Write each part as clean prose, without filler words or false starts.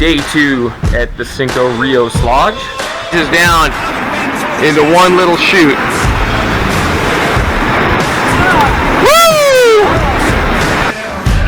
day 2 at the Cinco Rios Lodge. Just down into one little chute. Woo!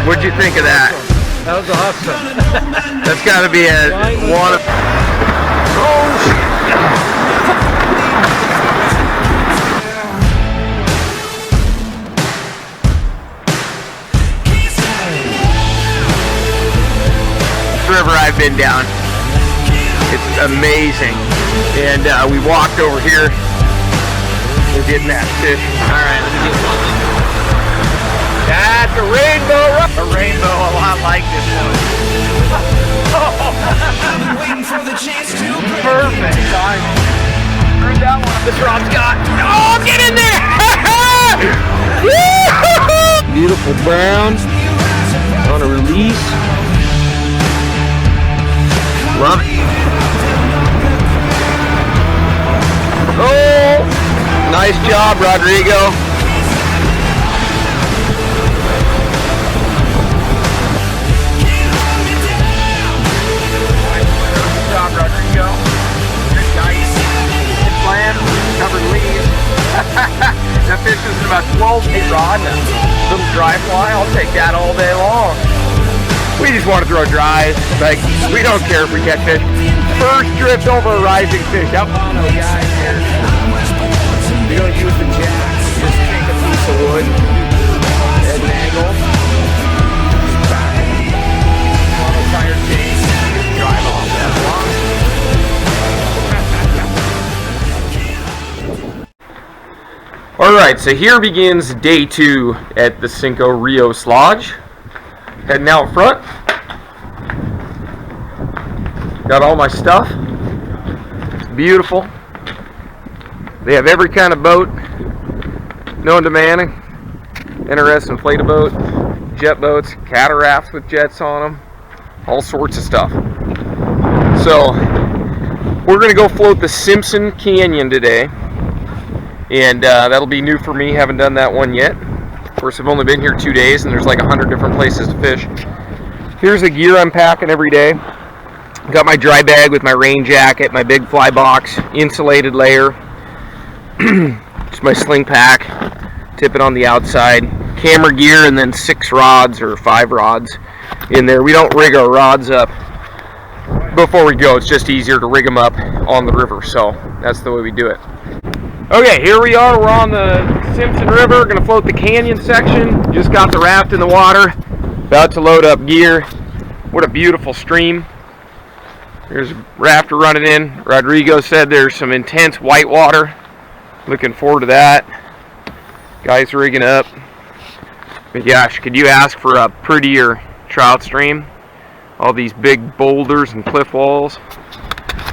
What'd you think of that? That was awesome. That's got to be a one of. Oh shit! River I've been down. It's amazing. And we walked over here. We're getting that fish. Alright, let me get one. That's a rainbow. A rainbow a lot like this one. Perfect timing. Heard that one. This rod's got. Oh, get in there! Beautiful brown. On a release. Love it. Oh, nice job, Rodrigo. Good job, Rodrigo. Good nice. Good plan. Covered leaves. That fish is about 12 feet rod. Little dry fly. I'll take that all day long. We just want to throw dries. Like, we don't care if we catch fish. First drift over a rising fish. That mono guy here. We don't use the jacks. Just take a piece of wood at an angle. Mono tire chain. Drive off that long. Alright, so here begins day 2 at the Cinco Rios Lodge. Heading out front. Got all my stuff. It's beautiful. They have every kind of boat known to man. NRS inflatable boat, jet boats, catarafts with jets on them, all sorts of stuff. So we're going to go float the Simpson Canyon today, and that'll be new for me. Haven't done that one yet. Of course, I've only been here 2 days, and there's like 100 different places to fish. Here's the gear I'm packing every day. Got my dry bag with my rain jacket, my big fly box, insulated layer, just my sling pack, tip it on the outside, camera gear, and then 6 rods or 5 rods in there. We don't rig our rods up before we go. It's just easier to rig them up on the river, so that's the way we do it. Okay, here we are. We're on the Simpson River. Going to float the canyon section. Just got the raft in the water. About to load up gear. What a beautiful stream. There's a rafter running in. Rodrigo said there's some intense white water. Looking forward to that. Guys rigging up. But gosh, could you ask for a prettier trout stream? All these big boulders and cliff walls.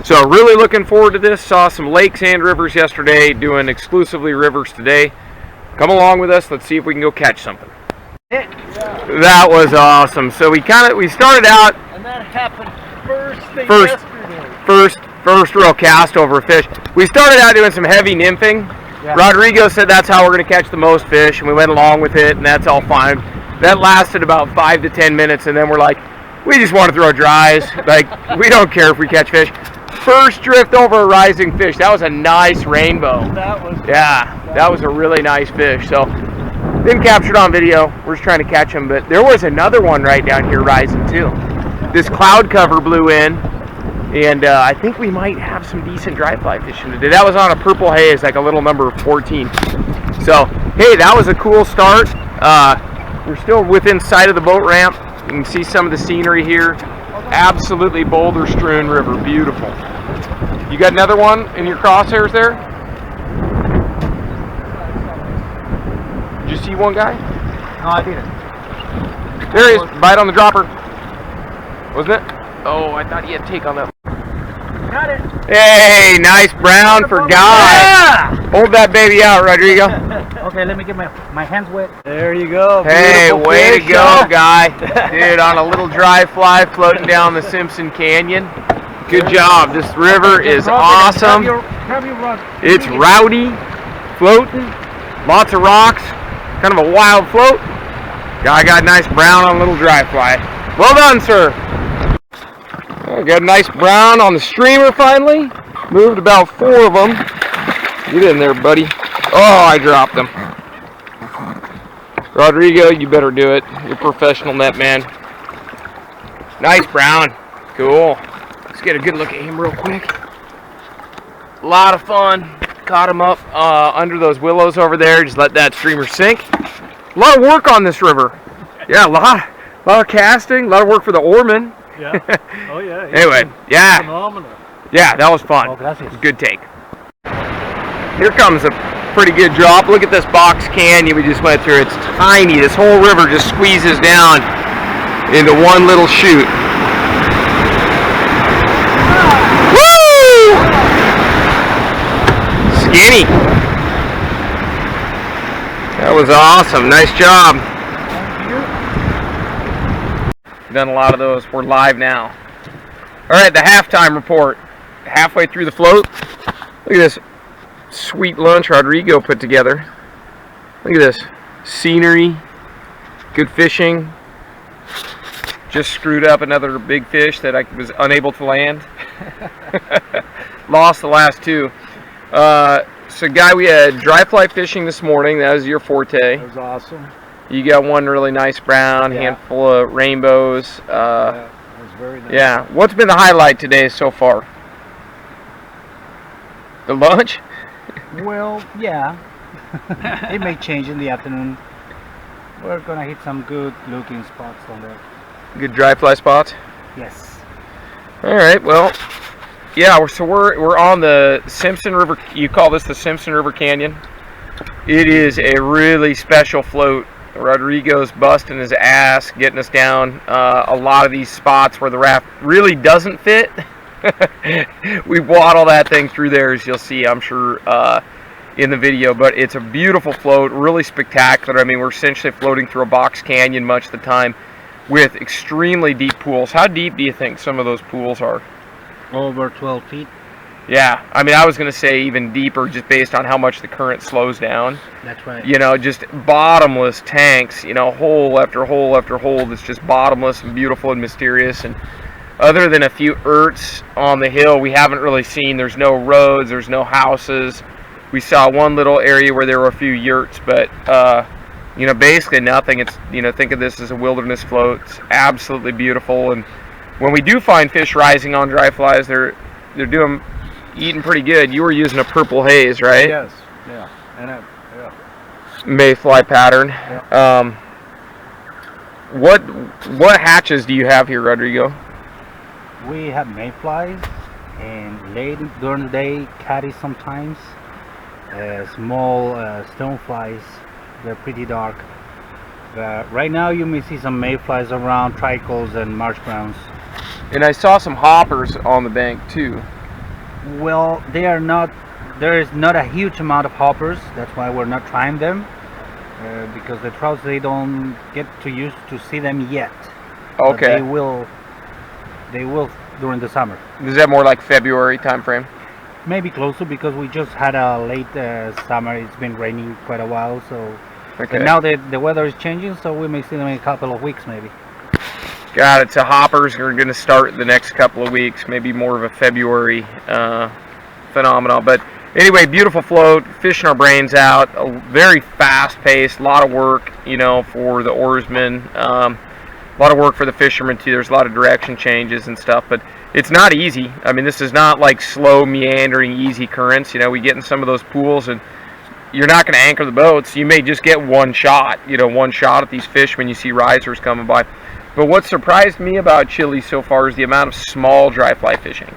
So really looking forward to this. Saw some lakes and rivers yesterday, doing exclusively rivers today. Come along with us. Let's see if we can go catch something. That was awesome. So we started out, And that happened yesterday. First real cast over fish. We started out doing some heavy nymphing. Yeah. Rodrigo said that's how we're going to catch the most fish, and we went along with it, and that's all fine. That lasted about 5 to 10 minutes, and then we're like, we just want to throw dries. Like, we don't care if we catch fish. First drift over a rising fish. That was a nice rainbow. That was a really nice fish. So, didn't capture it on video. We're just trying to catch him, but there was another one right down here rising too. This cloud cover blew in, and I think we might have some decent dry fly fishing today. That was on a purple haze, like a little number 14. So, hey, that was a cool start. We're still within sight of the boat ramp. You can see some of the scenery here. Absolutely boulder strewn river, beautiful. You got another one in your crosshairs there? Did you see one guy? No, I didn't. There he is, bite on the dropper. Wasn't it? Oh, I thought he had take on that. Got it. Hey, nice brown for Guy. Yeah! Hold that baby out, Rodrigo. Okay, let me get my hands wet. There you go. Hey, Beautiful way fish, to go, Guy. Dude, on a little dry fly floating down the Simpson Canyon. Good job. This river is awesome. It's rowdy, floating, lots of rocks, kind of a wild float. Guy got nice brown on a little dry fly. Well done, sir. I got a nice brown on the streamer finally. Moved about 4 of them. Get in there, buddy. Oh, I dropped them. Rodrigo, you better do it. You're a professional net man. Nice brown. Cool. Let's get a good look at him real quick. A lot of fun. Caught him up under those willows over there. Just let that streamer sink. A lot of work on this river. Yeah, a lot of casting. A lot of work for the oarman. Yeah. Oh yeah. Anyway, yeah. Phenomenal. Yeah, that was fun. Oh, gracias. Good take. Here comes a pretty good drop. Look at this box canyon we just went through. It's tiny. This whole river just squeezes down into one little chute. Woo! Skinny. That was awesome. Nice job. We've done a lot of those. We're live now. All right, the halftime report. Halfway through the float. Look at this sweet lunch Rodrigo put together. Look at this scenery, good fishing. Just screwed up another big fish that I was unable to land. Lost the last 2. So guy, we had dry fly fishing this morning. That was your forte. That was awesome. You got one really nice brown, handful of rainbows. Yeah, it was very nice. Yeah. What's been the highlight today so far? The lunch? Well, yeah. It may change in the afternoon. We're gonna hit some good looking spots on there. Good dry fly spots? Yes. All right, well, yeah, we're on the Simpson River. You call this the Simpson River Canyon? It is a really special float. Rodrigo's busting his ass, getting us down a lot of these spots where the raft really doesn't fit. We waddle that thing through there, as you'll see, I'm sure, in the video. But it's a beautiful float, really spectacular. I mean, we're essentially floating through a box canyon much of the time with extremely deep pools. How deep do you think some of those pools are? Over 12 feet. Yeah, I mean, I was going to say even deeper just based on how much the current slows down. That's right. You know, just bottomless tanks, you know, hole after hole after hole that's just bottomless and beautiful and mysterious. And other than a few yurts on the hill, we haven't really seen. There's no roads, there's no houses. We saw one little area where there were a few yurts, but, you know, basically nothing. It's, you know, think of this as a wilderness float. It's absolutely beautiful. And when we do find fish rising on dry flies, they're eating pretty good. You were using a purple haze, right? Yes. Yeah. And yeah. Mayfly pattern. Yeah. What hatches do you have here, Rodrigo? We have mayflies, and late during the day, caddies sometimes. Small stoneflies. They're pretty dark. But right now, you may see some mayflies around, tricals and marsh browns. And I saw some hoppers on the bank too. Well, they are not. There is not a huge amount of hoppers. That's why we're not trying them, because the trouts, they don't get too used to see them yet. Okay. But they will during the summer. Is that more like February time frame? Maybe closer, because we just had a late summer. It's been raining quite a while, so. Okay. And now the weather is changing, so we may see them in a couple of weeks, maybe. Got it. So hoppers are going to start the next couple of weeks, maybe more of a February phenomenon. But anyway, beautiful float, fishing our brains out, a very fast-paced, a lot of work, you know, for the oarsmen, a lot of work for the fishermen too. There's a lot of direction changes and stuff, but it's not easy. I mean, this is not like slow, meandering, easy currents. You know, we get in some of those pools and you're not going to anchor the boats. You may just get one shot, you know, one shot at these fish when you see risers coming by. But what surprised me about Chile so far is the amount of small dry fly fishing.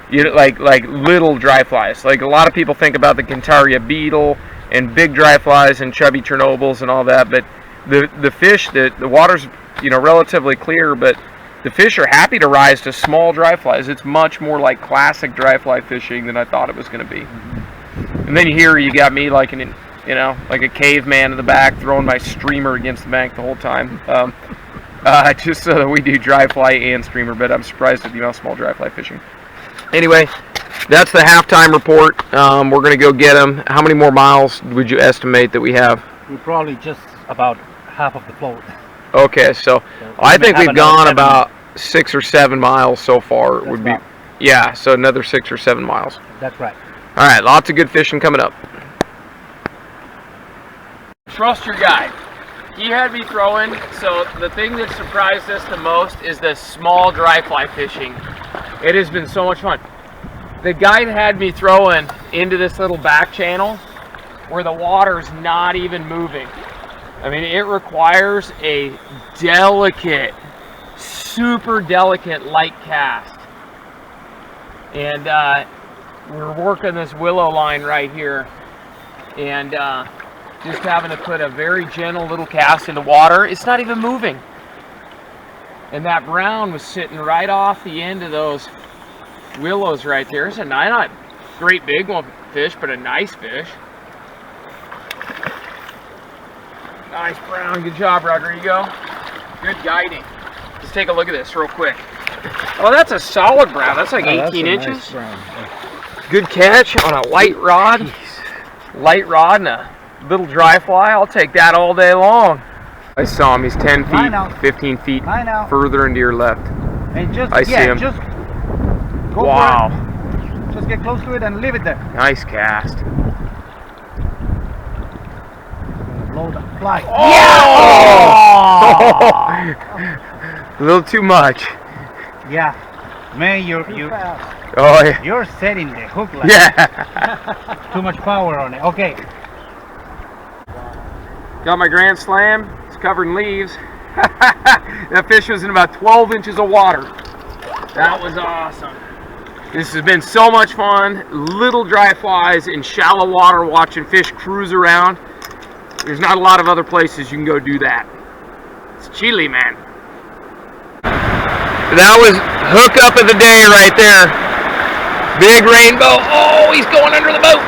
You know, like little dry flies. Like a lot of people think about the Cantaria beetle and big dry flies and chubby Chernobyls and all that, but the fish, the water's, you know, relatively clear, but the fish are happy to rise to small dry flies. It's much more like classic dry fly fishing than I thought it was going to be. And then you got me like an, you know, like a caveman in the back throwing my streamer against the bank the whole time. Just so that we do dry fly and streamer, but I'm surprised at the amount of small dry fly fishing. Anyway, that's the halftime report. We're going to go get them. How many more miles would you estimate that we have? We're probably just about half of the float. Okay, so I think we've gone about 6 or 7 miles so far. That's Would be, right. yeah, so another 6 or 7 miles. That's right. All right, lots of good fishing coming up. Trust your guide. He had me throwing, so the thing that surprised us the most is the small dry fly fishing. It has been so much fun. The guide had me throwing into this little back channel where the water's not even moving. I mean, it requires a delicate, super delicate light cast. And we're working this willow line right here, and just having to put a very gentle little cast into water. It's not even moving. And that brown was sitting right off the end of those willows right there. It's a not great big one fish, but a nice fish. Nice brown. Good job, Rodrigo. Good guiding. Let's take a look at this real quick. Oh, that's a solid brown. That's like 18 inches. Nice brown. Good catch on a light rod. Light rod and a little dry fly. I'll take that all day long. I saw him. He's 10 Line out. feet, 15 feet Line out. further into your left. And just, I see him. just go Wow. for it. Just get close to it and leave it there. Nice cast. Load the fly. A little too much. Yeah. Man, you're Oh, yeah. you're setting the hook like Yeah. too much power on it. Okay. Got my Grand Slam. It's covered in leaves. That fish was in about 12 inches of water. That was awesome. This has been so much fun. Little dry flies in shallow water watching fish cruise around. There's not a lot of other places you can go do that. It's Chile, man. That was hook up of the day right there. Big rainbow. Oh, he's going under the boat.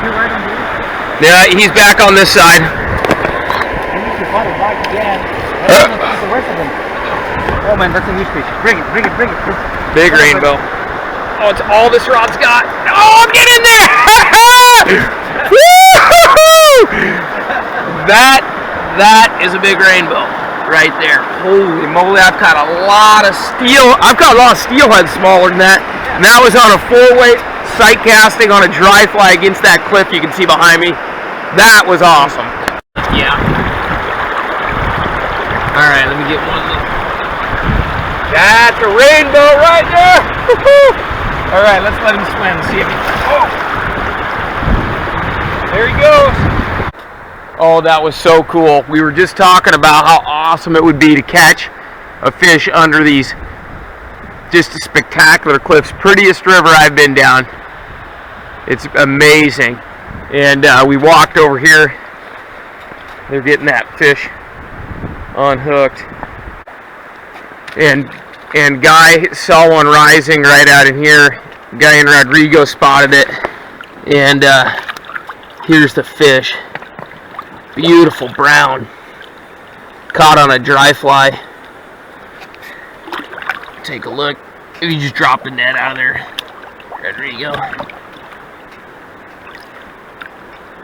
You're right on the Yeah, he's back on this side. You need to cut it back again. And then keep the rest of them. Oh man, that's a huge fish. Bring it, bring it, bring it. Big rainbow. Oh, it's all this rod's got. Oh, get in there! Woo-hoo-hoo! That is a big rainbow right there. Holy moly, I've caught a lot of steel. I've caught a lot of steelhead smaller than that. And that was on a 4-weight sight casting on a dry fly against that cliff you can see behind me. That was awesome. Yeah. All right, let me get one look. That's a rainbow right there. All right, let's let him swim and see if he. Oh, there he goes. Oh, that was so cool. We were just talking about how awesome it would be to catch a fish under these just spectacular cliffs. Prettiest river I've been down. It's amazing. And we walked over here. They're getting that fish unhooked. And Guy saw one rising right out in here. Guy and Rodrigo spotted it. And here's the fish. Beautiful brown. Caught on a dry fly. Take a look. You just dropped the net out of there. Rodrigo.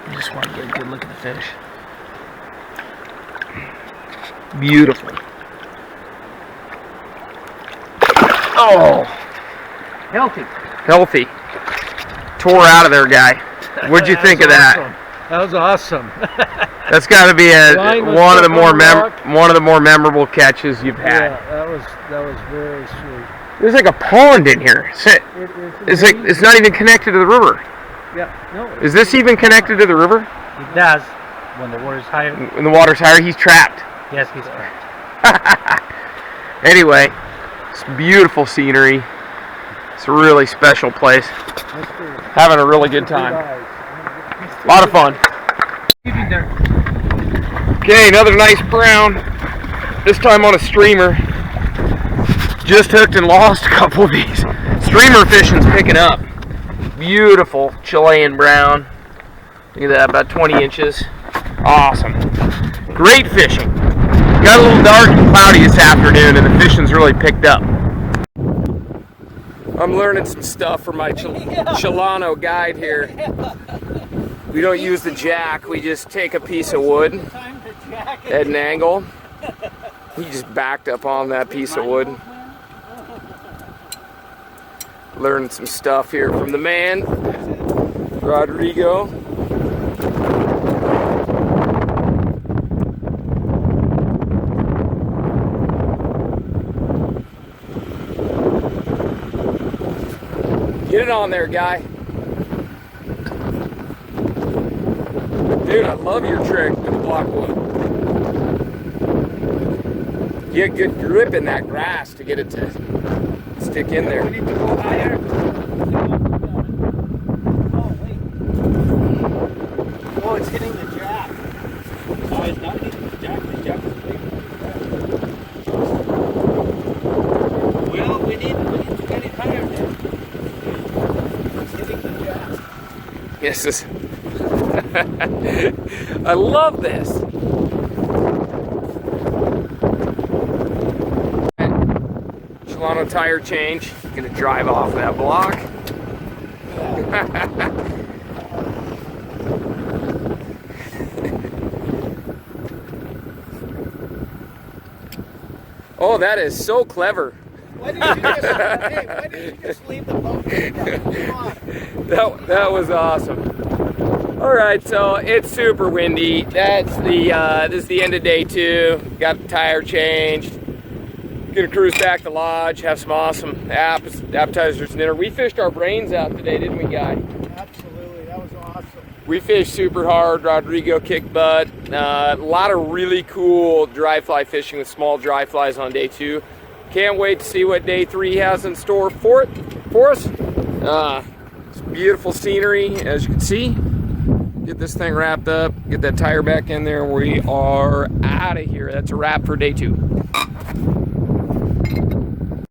I just want to get a good look at the fish. Beautiful. Oh, healthy. Tore out of there, Guy. What'd you think of that? That was awesome. That's got to be one of the more memorable catches you've had. Yeah, that was very sweet. There's like a pond in here. It's not even connected to the river. Yeah, no. Is this even connected to the river? It does when the water's higher. When the water's higher, he's trapped. Yes, he's trapped. Anyway, it's beautiful scenery. It's a really special place. Having a really good time. A lot of fun. Okay, another nice brown. This time on a streamer. Just hooked and lost a couple of these. Streamer fishing's picking up. Beautiful Chilean brown. Look at that, about 20 inches. Awesome. Great fishing. Got a little dark and cloudy this afternoon and the fishing's really picked up. I'm learning some stuff from my Chilano guide here. We don't use the jack, we just take a piece of wood at an angle He just backed up on that piece of wood. Learning some stuff here from the man, Rodrigo. Get it on there, guy. Dude, I love your trick with the blockwood. You get good grip in that grass to get it to stick in there. We need to go higher. Oh, wait. Oh, it's hitting the jack. No, it's not hitting the jack. The jack is big. Well, we need to get it higher then. It's hitting the jack. Yes, this. I love this. Shimano tire change. Gonna drive off that block. Oh, that is so clever. Why didn't you just leave the boat? Come on. That was awesome. All right, so it's super windy. That's the this is the end of day 2. Got the tire changed. Gonna cruise back to lodge, have some awesome appetizers and dinner. We fished our brains out today, didn't we, Guy? Absolutely, that was awesome. We fished super hard. Rodrigo kicked butt. A lot of really cool dry fly fishing with small dry flies on day 2. Can't wait to see what day 3 has in store for us. It's beautiful scenery, as you can see. Get this thing wrapped up, get that tire back in there. We are out of here. That's a wrap for day 2.